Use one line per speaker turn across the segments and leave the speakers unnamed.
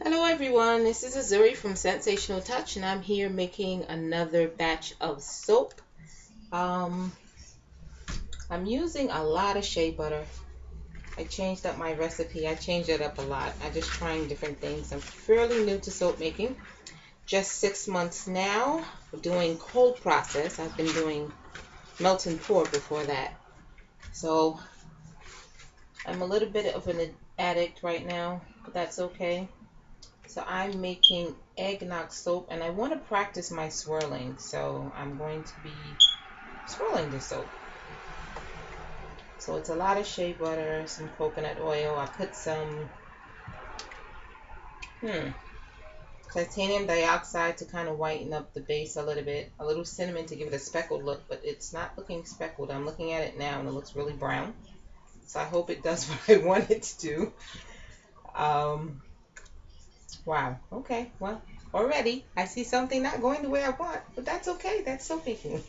Hello everyone, this is Azuri from Sensational Touch and I'm here making another batch of soap. Um, I'm using a lot of shea butter. I changed up my recipe. I changed it up a lot. I'm just trying different things. I'm fairly new to soap making. Just 6 months now. Doing cold process. I've been doing melt and pour before that. So I'm a little bit of an addict right now, but that's okay. So I'm making eggnog soap and I want to practice my swirling. So I'm going to be swirling the soap. So it's a lot of shea butter, some coconut oil. I put some titanium dioxide to kind of whiten up the base a little bit. A little cinnamon to give it a speckled look, but it's not looking speckled. I'm looking at it now and it looks really brown. So I hope it does what I want it to do. Wow. Okay. Well, already I see something not going the way I want, but that's okay. That's soap making.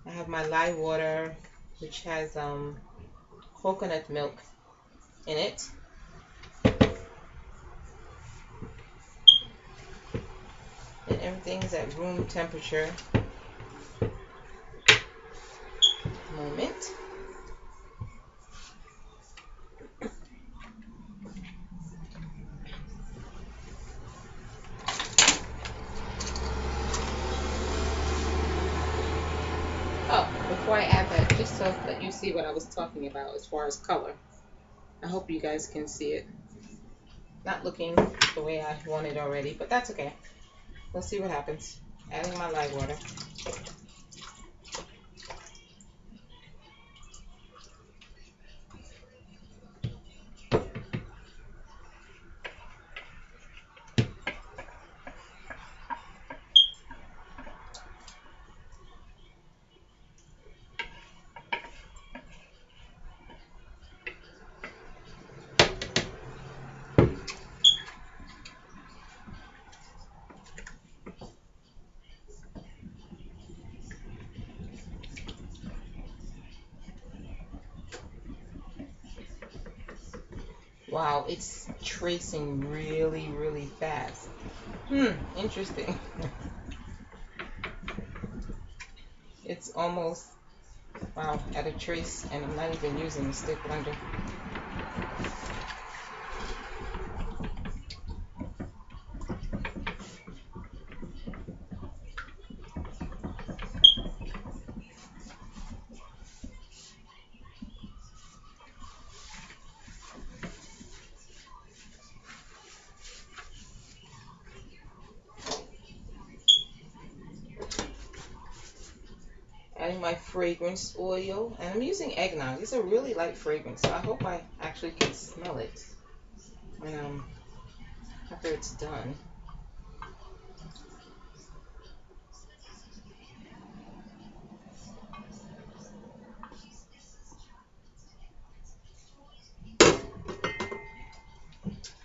I have my lye water, which has coconut milk in it. And everything's at room temperature at the moment. Oh, before I add that, just so that you see what I was talking about as far as color. I hope you guys can see it. Not looking the way I want it already, but that's okay. Let's see what happens. Adding my lye water. Wow, it's tracing really, really fast. Interesting. It's almost, wow, at a trace, and I'm not even using the stick blender. Adding my fragrance oil, and I'm using eggnog. It's a really light fragrance, so I hope I actually can smell it when after it's done.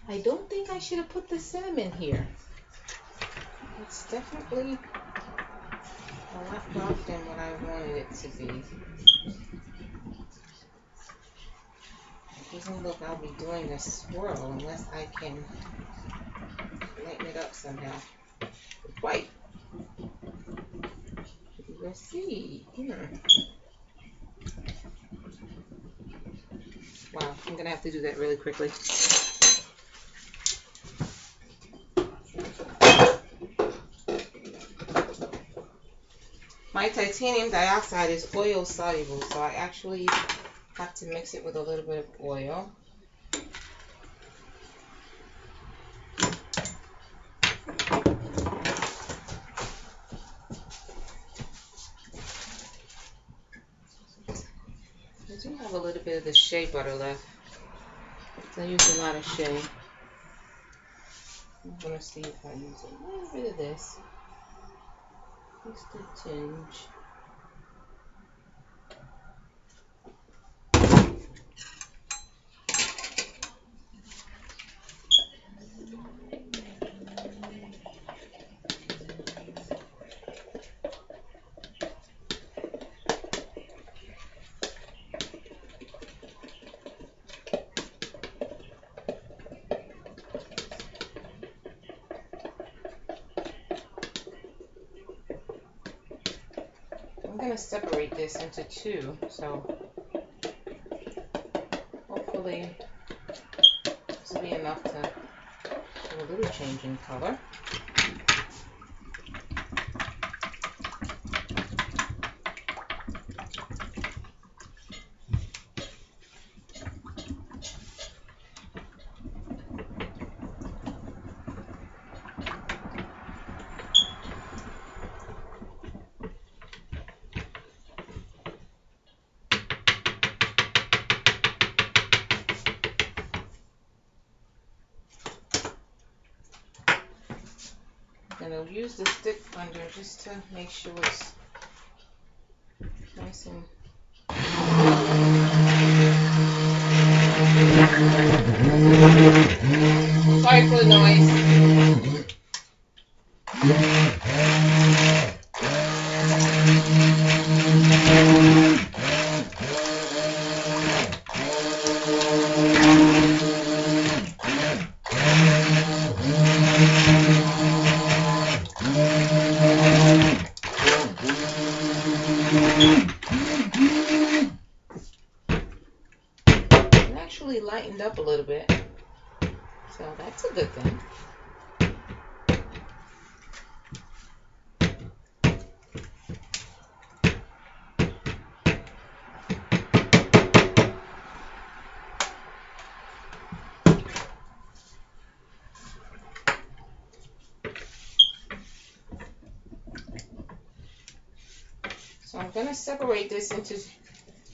I don't think I should have put the cinnamon here. It's definitely a lot darker than what I wanted it to be. It doesn't look I'll be doing a swirl unless I can lighten it up somehow. White. Let's see. Wow, I'm gonna have to do that really quickly. My titanium dioxide is oil soluble, so I actually have to mix it with a little bit of oil. I do have a little bit of the shea butter left. I use a lot of shea. I'm gonna see if I use a little bit of this. Just a tinge. going to separate this into two, so hopefully this will be enough to do a little change in color. And I'll use the stick blender just to make sure it's nice and... Sorry for the noise. It actually lightened up a little bit, so that's a good thing. So I'm going to separate this into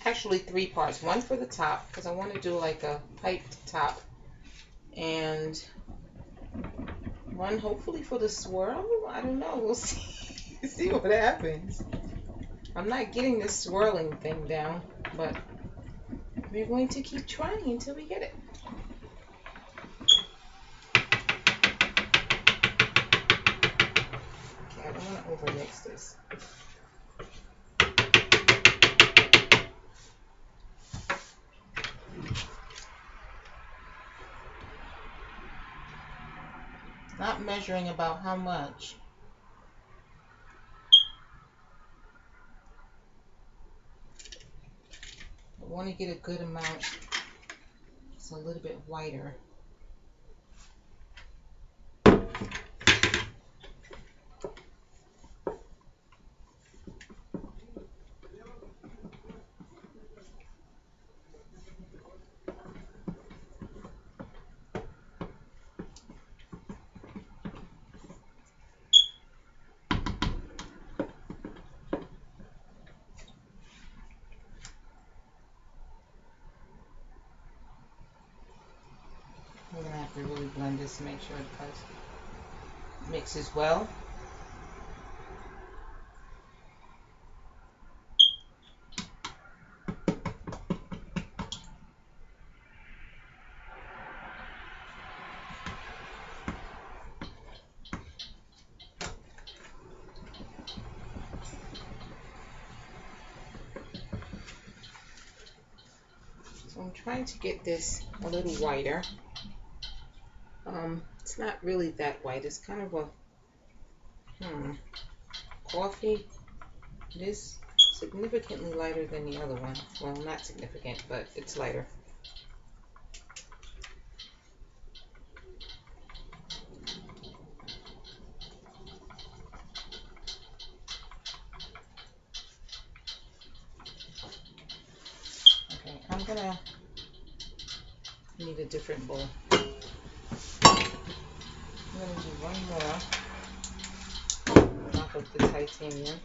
actually three parts. One for the top, because I want to do like a piped top. And one hopefully for the swirl. I don't know. We'll see. See what happens. I'm not getting this swirling thing down, but we're going to keep trying until we get it. Okay, I don't want to overmix this. Not measuring about how much. I want to get a good amount. It's a little bit whiter. We're going to have to really blend this to make sure it mixes well. So I'm trying to get this a little whiter. It's not really that white. It's kind of a coffee. It is significantly lighter than the other one. Well, not significant, but it's lighter. Okay, I'm gonna need a different bowl. I'm going to do one more off of the titanium.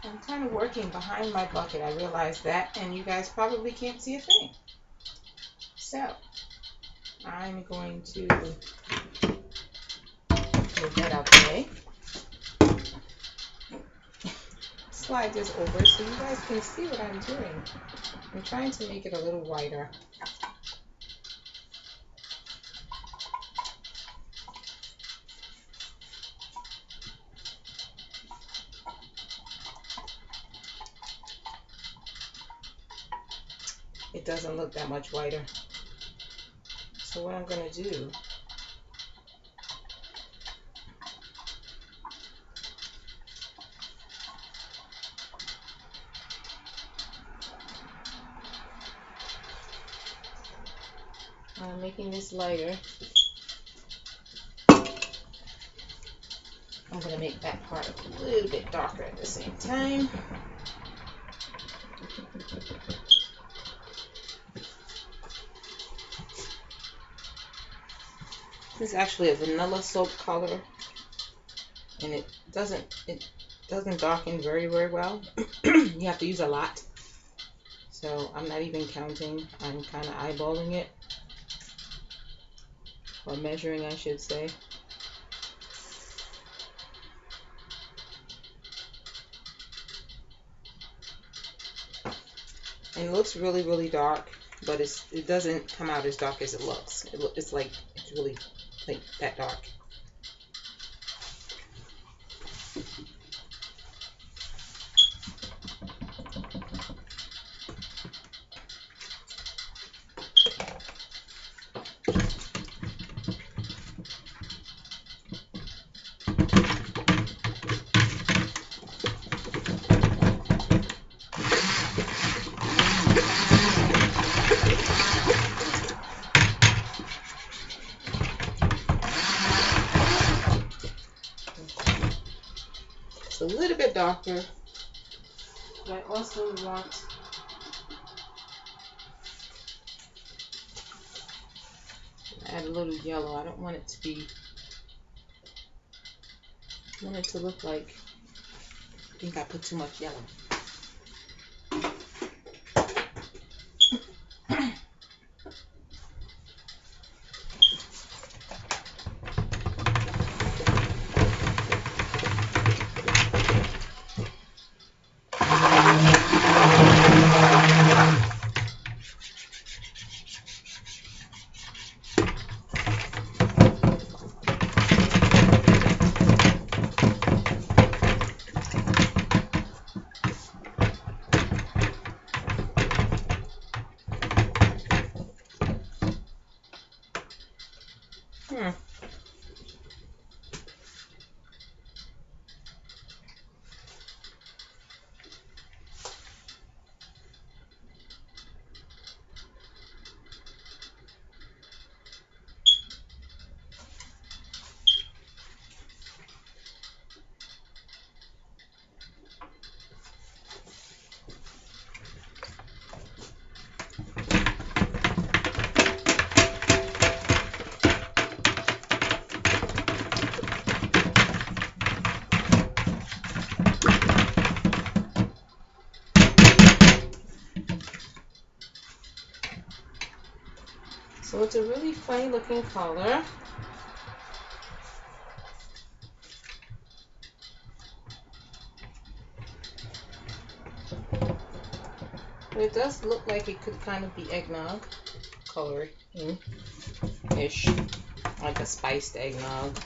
I'm kind of working behind my bucket. I realize that, and you guys probably can't see a thing. So I'm going to move that out the way. Slide this over so you guys can see what I'm doing. I'm trying to make it a little wider. It doesn't look that much wider. So what I'm going to do, I'm making this lighter. I'm going to make that part a little bit darker at the same time. This is actually a vanilla soap color, and it doesn't darken very well. You have to use a lot. So I'm not even counting. I'm kind of eyeballing it, or measuring, I should say. And it looks really dark, but it doesn't come out as dark as it looks. It's really like that dark. It's a little bit darker, but I also want to add a little yellow. I don't want it to be, I want it to look like, I think I put too much yellow. So it's a really funny looking color. But it does look like it could kind of be eggnog coloring-ish, like a spiced eggnog.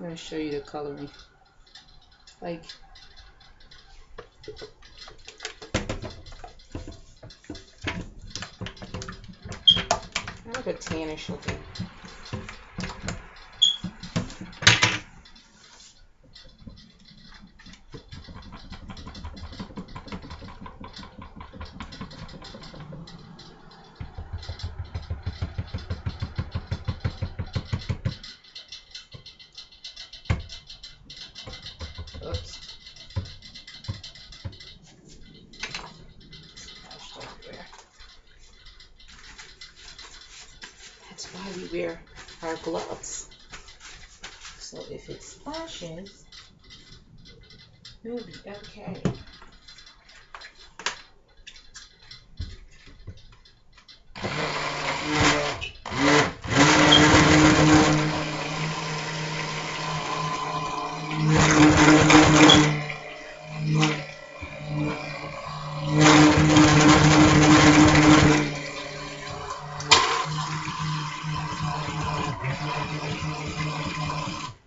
I'm going to show you the coloring. Like, What a tannish looking. Oops. That's why we wear our gloves. So if it splashes, it'll be okay.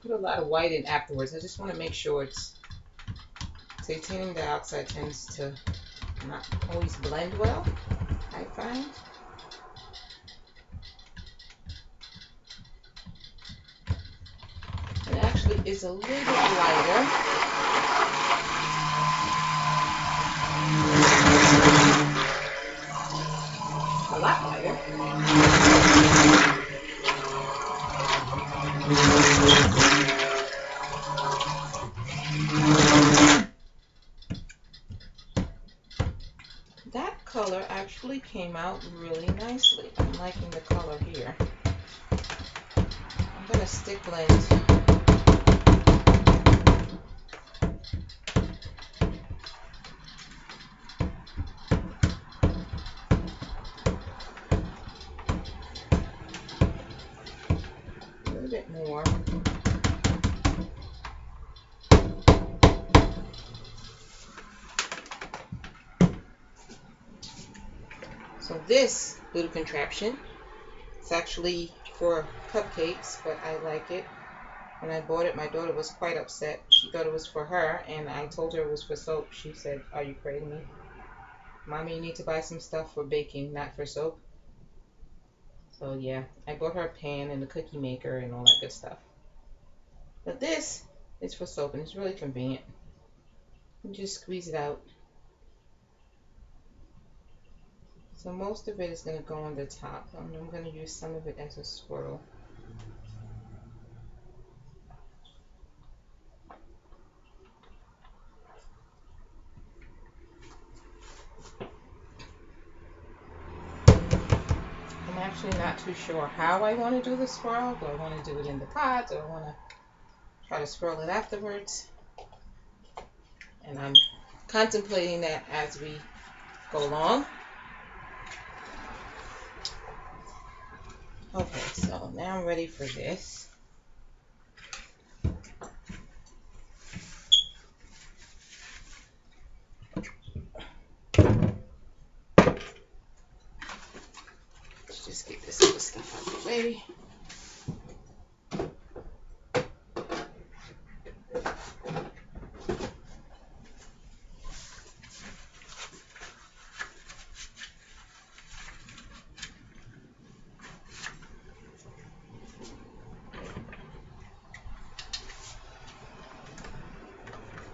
Put a lot of white in afterwards. I just want to make sure it's titanium dioxide tends to not always blend well, I find. It actually is a little bit lighter. A lot lighter. That color actually came out really nicely. I'm liking the color here. I'm going to stick blend. A little bit more. So this little contraption, it's actually for cupcakes, but I like it. When I bought it, my daughter was quite upset. She thought it was for her, and I told her it was for soap. She said, "Are you crazy me? Mommy, you need to buy some stuff for baking, not for soap." So yeah, I bought her a pan and a cookie maker and all that good stuff. But this is for soap, and it's really convenient. You just squeeze it out. So most of it is going to go on the top. I'm going to use some of it as a swirl. I'm actually not too sure how I want to do the swirl. Do I want to do it in the pot? Do I want to try to swirl it afterwards? And I'm contemplating that as we go along. Okay, so now I'm ready for this. Let's just get this other stuff out of the way.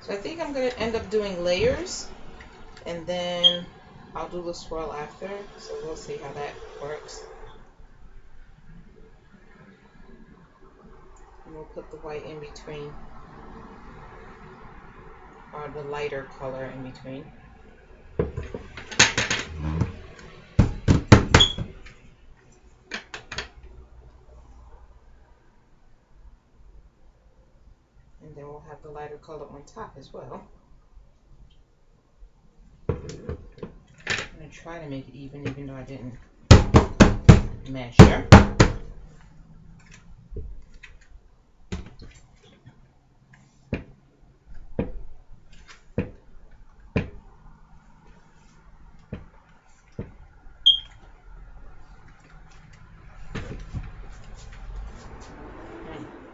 So I think I'm going to end up doing layers, and then I'll do the swirl after, so we'll see how that works. And we'll put the white in between, or the lighter color in between. And then we'll have the lighter color on top as well. I'm going to try to make it even though I didn't measure.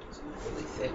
It's really thick.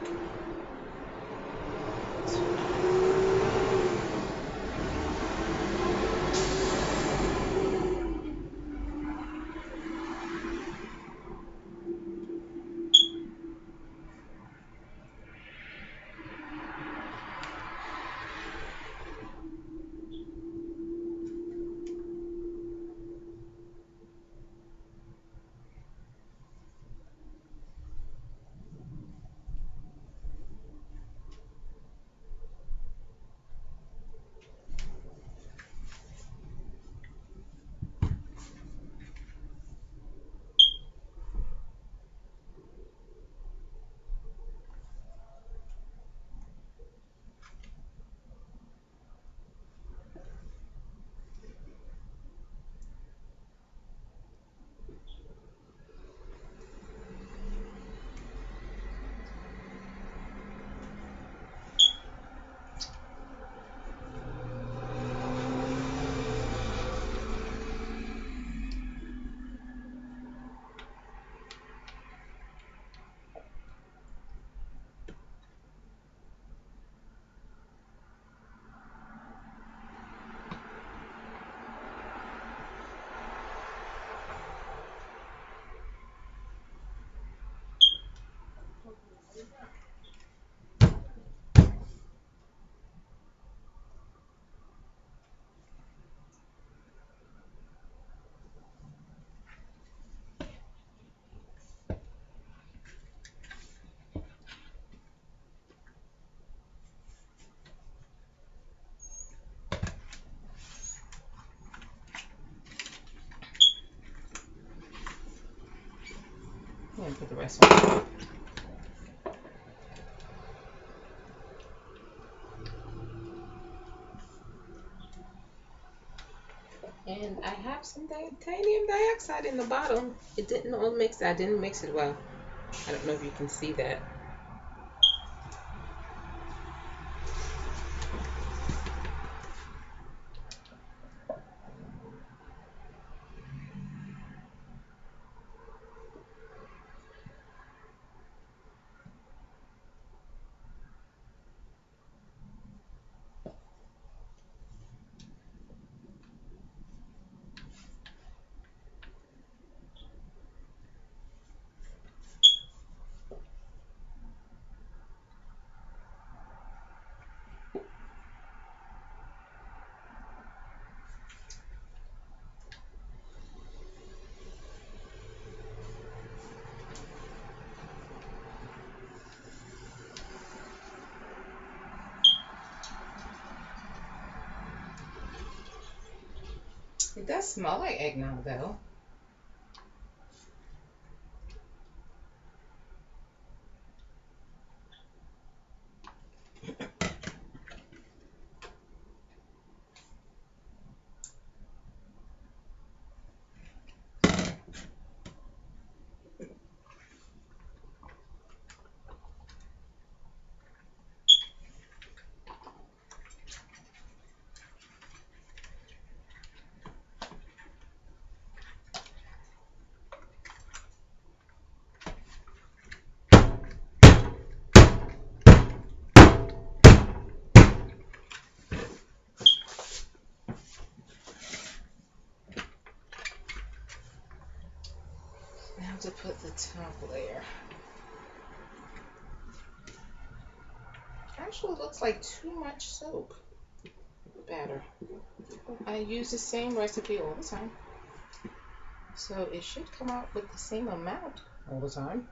And put the rest on. And I have some titanium dioxide in the bottle. It didn't all mix. I didn't mix it well. I don't know if you can see that. It does smell like eggnog though. Now to put the top layer. Actually looks like too much soap batter. I use the same recipe all the time. So it should come out with the same amount all the time,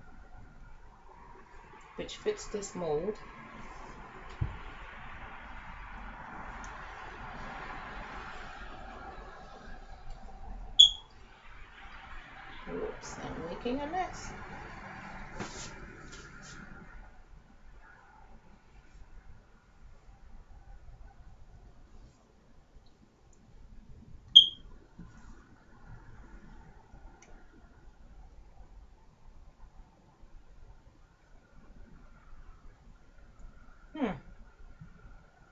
which fits this mold. Whoops, I'm making a mess.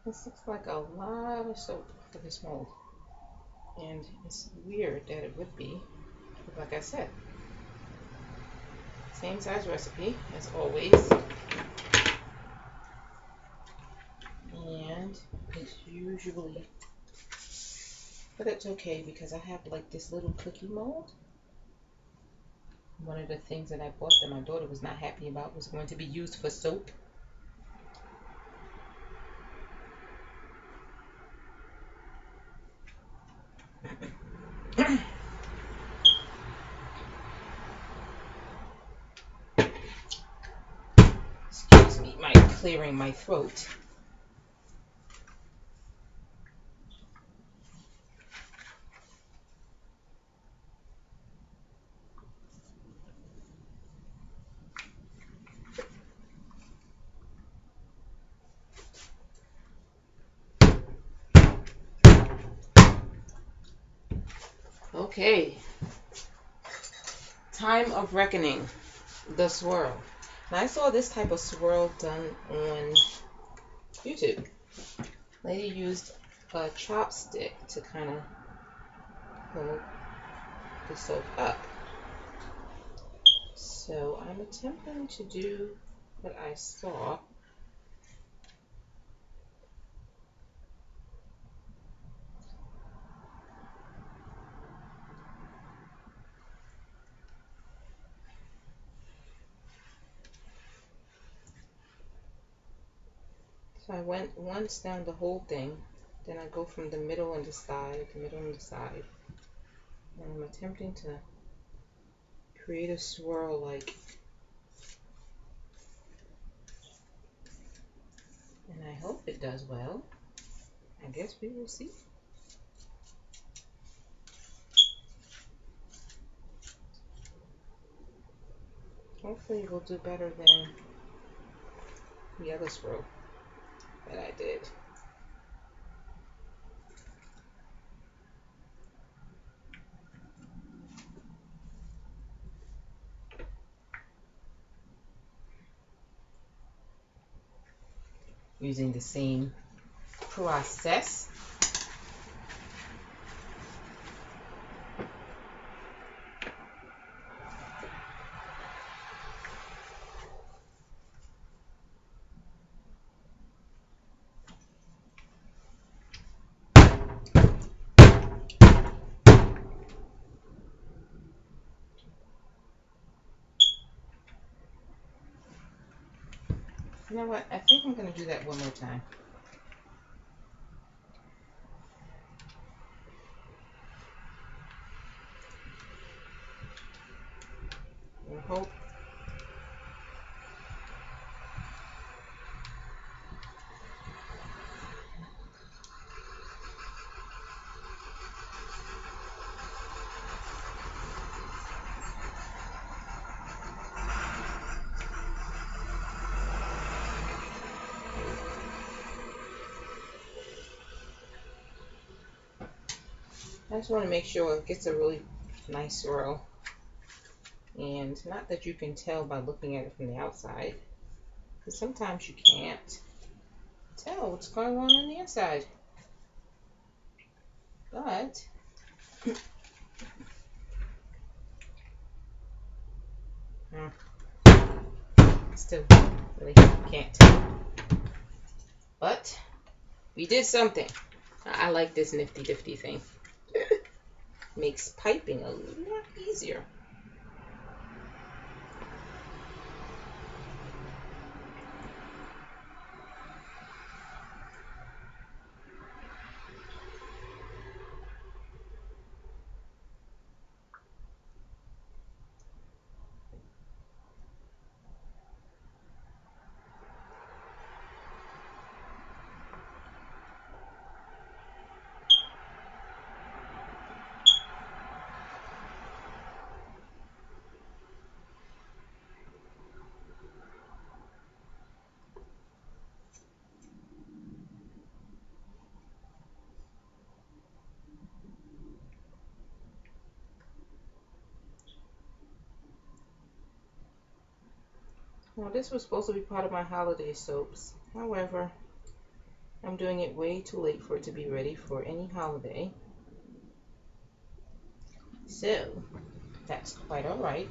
This looks like a lot of soap for this mold. And it's weird that it would be. But like I said, same size recipe as always. And it's usually, but it's okay because I have like this little cookie mold. One of the things that I bought that my daughter was not happy about was going to be used for soap. Excuse me, my clearing my throat. Okay, time of reckoning, the swirl. And I saw this type of swirl done on YouTube. Lady used a chopstick to kind of pull the soap up. So I'm attempting to do what I saw. So I went once down the whole thing, then I go from the middle and the side, the middle and the side. And I'm attempting to create a swirl like, and I hope it does well. I guess we will see. Hopefully it will do better than the other swirl that I did. Using the same process. You know what? I think I'm going to do that one more time. And hope. I just want to make sure it gets a really nice swirl. And not that you can tell by looking at it from the outside, because sometimes you can't tell what's going on the inside. But still really can't tell. But we did something. I like this nifty difty thing. Makes piping a lot easier. Now this was supposed to be part of my holiday soaps. However, I'm doing it way too late for it to be ready for any holiday. So, that's quite alright.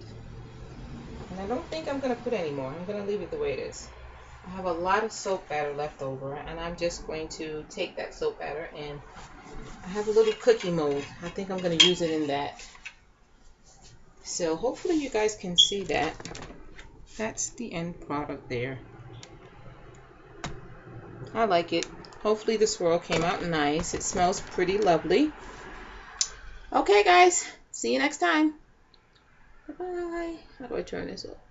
And I don't think I'm going to put any more. I'm going to leave it the way it is. I have a lot of soap batter left over, and I'm just going to take that soap batter, and I have a little cookie mold. I think I'm going to use it in that. So hopefully you guys can see that. That's the end product there. I like it. Hopefully the swirl came out nice. It smells pretty lovely. Okay guys, see you next time. Bye-bye. How do I turn this up?